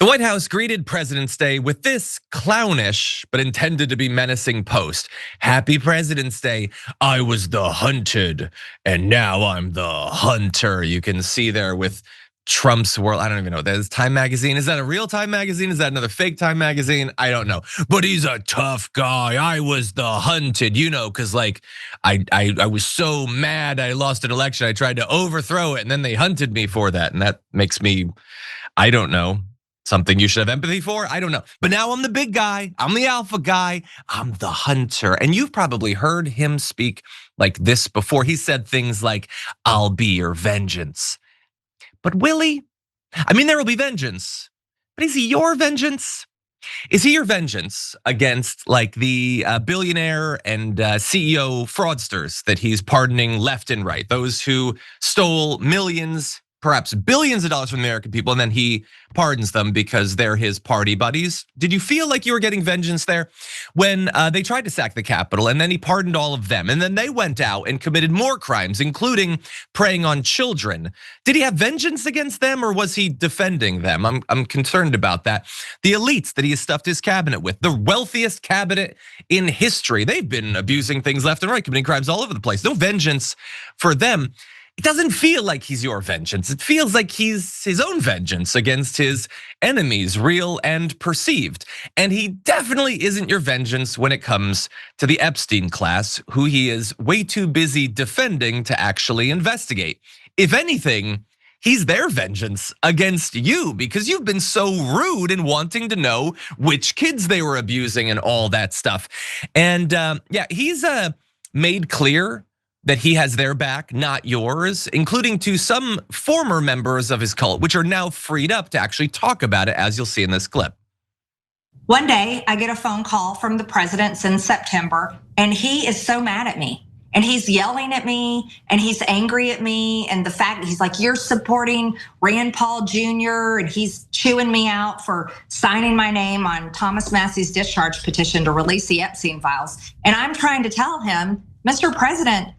The White House greeted President's Day with this clownish but intended to be menacing post. Happy President's Day. I was the hunted and now I'm the hunter. You can see there with Trump's world. I don't even know. There's Time Magazine. Is that a real Time Magazine? Is that another fake Time Magazine? I don't know. But he's a tough guy. I was the hunted, because like I was so mad I lost an election. I tried to overthrow it and then they hunted me for that. And that makes me, I don't know, something you should have empathy for? I don't know. But now I'm the big guy. I'm the alpha guy. I'm the hunter. And you've probably heard him speak like this before. He said things like, I'll be your vengeance. But will he? I mean, there will be vengeance. But is he your vengeance? Is he your vengeance against like the billionaire and CEO fraudsters that he's pardoning left and right? Those who stole millions, perhaps billions of dollars from the American people, and then he pardons them because they're his party buddies. Did you feel like you were getting vengeance there? When they tried to sack the Capitol and then he pardoned all of them and then they went out and committed more crimes, including preying on children. Did he have vengeance against them or was he defending them? I'm concerned about that. The elites that he has stuffed his cabinet with, the wealthiest cabinet in history, they've been abusing things left and right, committing crimes all over the place. No vengeance for them. It doesn't feel like he's your vengeance. It feels like he's his own vengeance against his enemies, real and perceived. And he definitely isn't your vengeance when it comes to the Epstein class, who he is way too busy defending to actually investigate. If anything, he's their vengeance against you because you've been so rude in wanting to know which kids they were abusing and all that stuff. And yeah, he's made clear that he has their back, not yours, including to some former members of his cult, which are now freed up to actually talk about it, as you'll see in this clip. One day, I get a phone call from the president in September, and he is so mad at me. And he's yelling at me, and he's angry at me, and the fact he's like, you're supporting Rand Paul Jr., and he's chewing me out for signing my name on Thomas Massey's discharge petition to release the Epstein files. And I'm trying to tell him, Mr. President,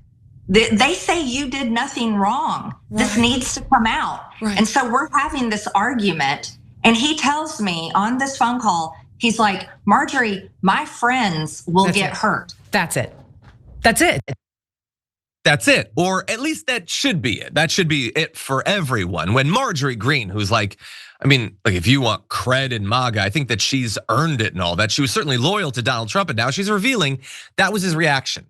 they say you did nothing wrong. Right. This needs to come out. Right. And so we're having this argument, and he tells me on this phone call, he's like, Marjorie, my friends will get hurt. That's it. That's it. That's it, or at least that should be it. That should be it for everyone. When Marjorie Greene, who's like, I mean, like if you want cred in MAGA, I think that she's earned it and all that. She was certainly loyal to Donald Trump, and now she's revealing that was his reaction.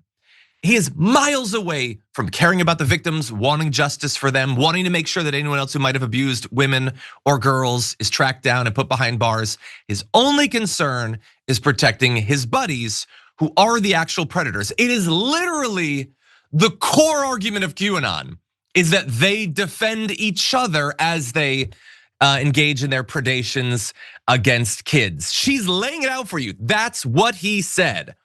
He is miles away from caring about the victims, wanting justice for them, wanting to make sure that anyone else who might have abused women or girls is tracked down and put behind bars. His only concern is protecting his buddies who are the actual predators. It is literally the core argument of QAnon is that they defend each other as they engage in their predations against kids. She's laying it out for you. That's what he said.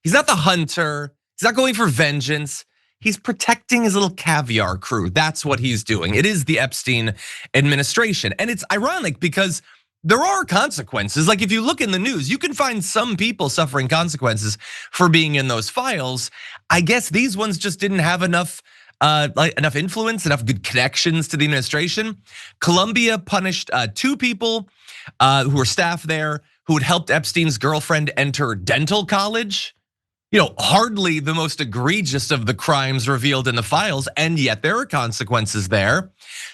He's not the hunter. He's not going for vengeance. He's protecting his little caviar crew. That's what he's doing. It is the Epstein administration. And it's ironic because there are consequences. Like if you look in the news, you can find some people suffering consequences for being in those files. I guess these ones just didn't have enough enough influence, enough good connections to the administration. Columbia punished 2 people who were staff there who had helped Epstein's girlfriend enter dental college. Hardly the most egregious of the crimes revealed in the files, and yet there are consequences there.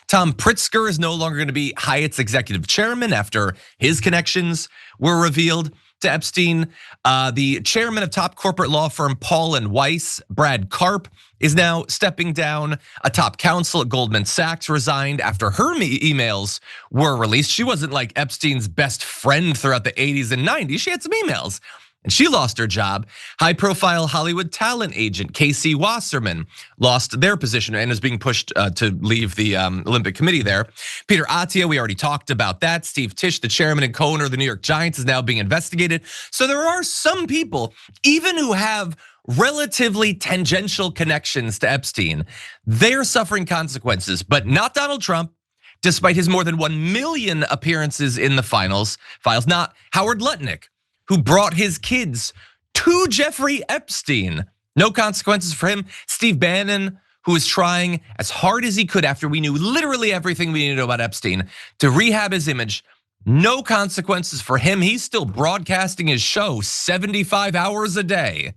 Tom Pritzker is no longer going to be Hyatt's executive chairman after his connections were revealed to Epstein. The chairman of top corporate law firm Paul & Weiss, Brad Karp, is now stepping down. A top counsel at Goldman Sachs resigned after her emails were released. She wasn't like Epstein's best friend throughout the 80s and 90s. She had some emails. And she lost her job. High-profile Hollywood talent agent Casey Wasserman lost their position and is being pushed to leave the Olympic Committee there. Peter Attia, we already talked about that. Steve Tisch, the chairman and co-owner of the New York Giants, is now being investigated. So there are some people, even who have relatively tangential connections to Epstein, they're suffering consequences, but not Donald Trump. Despite his more than 1 million appearances in the files, not Howard Lutnick, who brought his kids to Jeffrey Epstein. No consequences for him. Steve Bannon, who was trying as hard as he could after we knew literally everything we needed to know about Epstein to rehab his image. No consequences for him. He's still broadcasting his show 75 hours a day.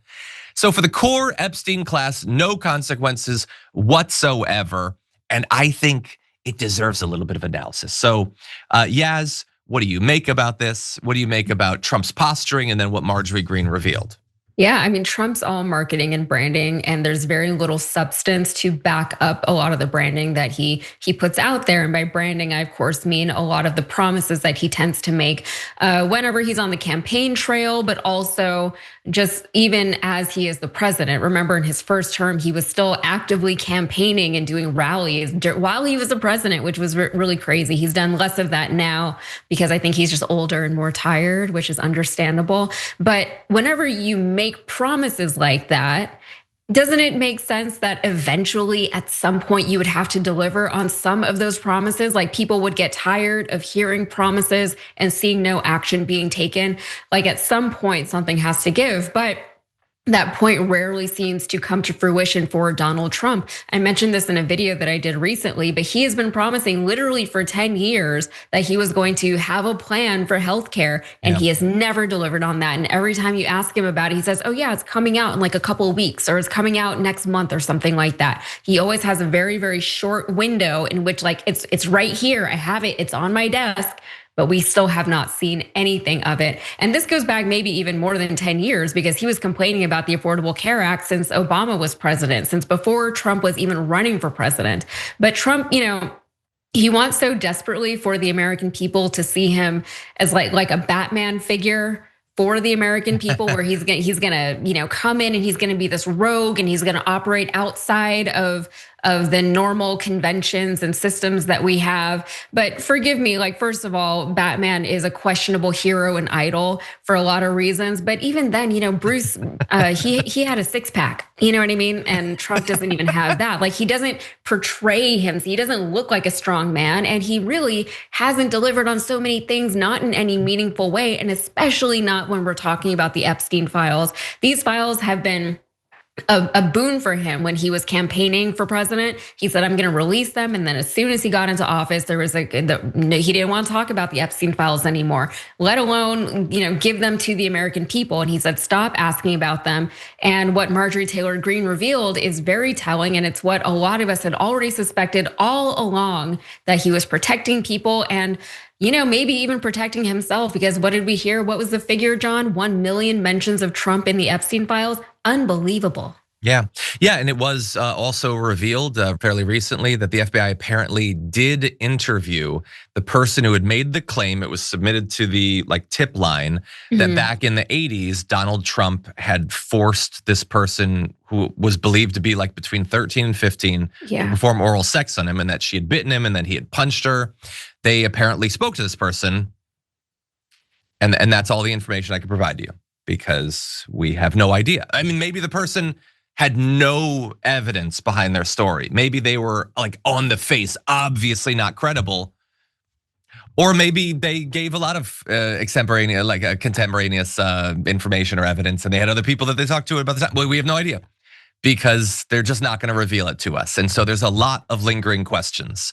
So for the core Epstein class, no consequences whatsoever. And I think it deserves a little bit of analysis. So Yaz, what do you make about this? What do you make about Trump's posturing and then what Marjorie Greene revealed? Yeah, I mean, Trump's all marketing and branding, and there's very little substance to back up a lot of the branding that he puts out there. And by branding, I of course mean a lot of the promises that he tends to make whenever he's on the campaign trail, but also just even as he is the president. Remember, in his first term, he was still actively campaigning and doing rallies while he was the president, which was really crazy. He's done less of that now because I think he's just older and more tired, which is understandable. But whenever you make promises like that, doesn't it make sense that eventually at some point you would have to deliver on some of those promises? Like people would get tired of hearing promises and seeing no action being taken. Like at some point something has to give, but that point rarely seems to come to fruition for Donald Trump. I mentioned this in a video that I did recently, but he has been promising literally for 10 years that he was going to have a plan for healthcare, and he has never delivered on that. And every time you ask him about it, he says, oh yeah, it's coming out in like a couple of weeks, or it's coming out next month or something like that. He always has a very, very short window in which like, it's right here, I have it, it's on my desk. But we still have not seen anything of it. And this goes back maybe even more than 10 years because he was complaining about the Affordable Care Act since Obama was president, since before Trump was even running for president. But Trump, he wants so desperately for the American people to see him as like a Batman figure for the American people, where he's gonna come in and he's gonna be this rogue and he's gonna operate outside of the normal conventions and systems that we have. But forgive me, like first of all, Batman is a questionable hero and idol for a lot of reasons. But even then, Bruce, he had a six pack, you know what I mean? And Trump doesn't even have that. Like he doesn't portray him, so he doesn't look like a strong man, and he really hasn't delivered on so many things, not in any meaningful way, and especially not when we're talking about the Epstein files. These files have been a boon for him when he was campaigning for president. He said, I'm gonna release them. And then as soon as he got into office, there was he didn't want to talk about the Epstein files anymore, let alone, give them to the American people. And he said, stop asking about them. And what Marjorie Taylor Greene revealed is very telling. And it's what a lot of us had already suspected all along, that he was protecting people and maybe even protecting himself, because what did we hear? What was the figure, John? 1 million mentions of Trump in the Epstein files. Unbelievable. Yeah, and it was also revealed fairly recently that the FBI apparently did interview the person who had made the claim. It was submitted to the tip line that back in the 80s, Donald Trump had forced this person who was believed to be between 13 and 15 to perform oral sex on him, and that she had bitten him and that he had punched her. They apparently spoke to this person, and that's all the information I can provide you, because we have no idea. I mean, maybe the person had no evidence behind their story. Maybe they were on the face, obviously not credible. Or maybe they gave a lot of extemporaneous, contemporaneous information or evidence, and they had other people that they talked to about the time. Well, we have no idea, because they're just not gonna reveal it to us. And so there's a lot of lingering questions.